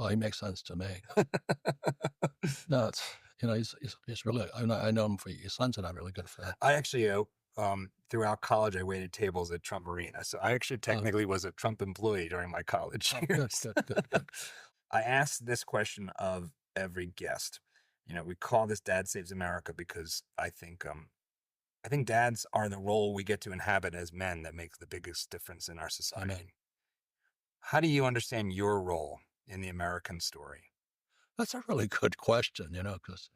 Oh, he makes sense to me. No, it's, he's really, I know him for, his son's and I'm really good friends. I actually, throughout college, I waited tables at Trump Arena. So I actually Oh, technically was a Trump employee during my college oh, good, years. good, good, good. I asked this question of every guest. We call this Dad Saves America because I think dads are the role we get to inhabit as men that makes the biggest difference in our Amen. society. How do you understand your role in the American story? That's a really good question, because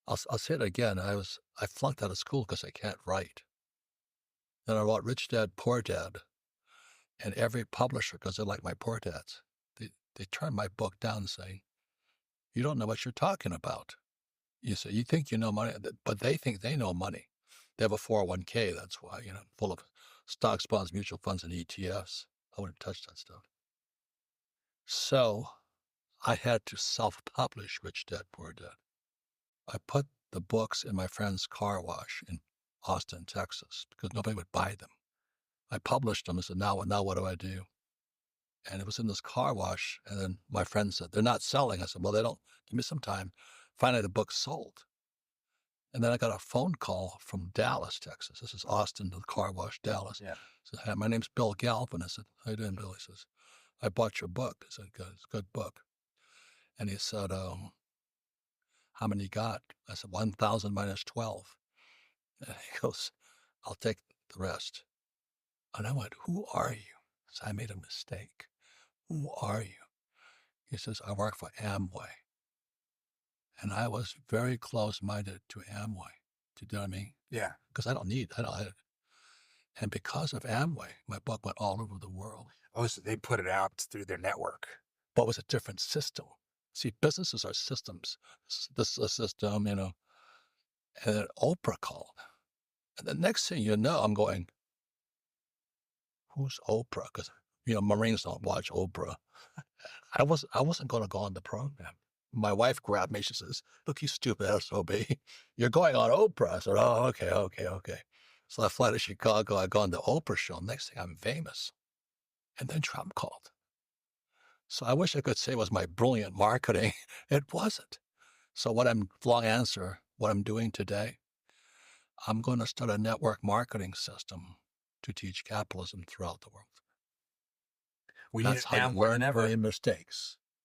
I'll say it again. I flunked out of school because I can't write. Then I wrote Rich Dad, Poor Dad, and every publisher, because they like my poor dads, they turned my book down saying, you don't know what you're talking about. You say, you think you know money, but they think they know money. They have a 401k, that's why, full of stocks, bonds, mutual funds, and ETFs. I wouldn't touch that stuff. So I had to self-publish Rich Dad, Poor Dad. I put the books in my friend's car wash in Austin, Texas, because nobody would buy them. I published them and said, now what do I do? And it was in this car wash. And then my friend said, they're not selling. I said, well, they don't. Give me some time. Finally, the book sold. And then I got a phone call from Dallas, Texas. This is Austin to the car wash, Dallas. Yeah. Said, hey, my name's Bill Galvin. I said, how you doing, Bill? He says, I bought your book. I said, good, it's a good book. And he said, how many you got? I said, 1,000 minus 12. And he goes, I'll take the rest. And I went, who are you? So I made a mistake. Who are you? He says, I work for Amway. And I was very close-minded to Amway. Do you know what I mean? Yeah. Because and because of Amway, my book went all over the world. Oh, so they put it out through their network. But it was a different system. See, businesses are systems. This is a system, And then Oprah called. And the next thing you know, I'm going, who's Oprah? Because, Marines don't watch Oprah. I wasn't going to go on the program. My wife grabbed me. She says, look, you stupid SOB. You're going on Oprah. I said, oh, okay, okay, okay. So I fly to Chicago. I go on the Oprah show. Next thing, I'm famous. And then Trump called. So I wish I could say it was my brilliant marketing. It wasn't. So long answer, what I'm doing today, I'm going to start a network marketing system to teach capitalism throughout the world. We need That's it how now you more learn than from ever. your mistakes.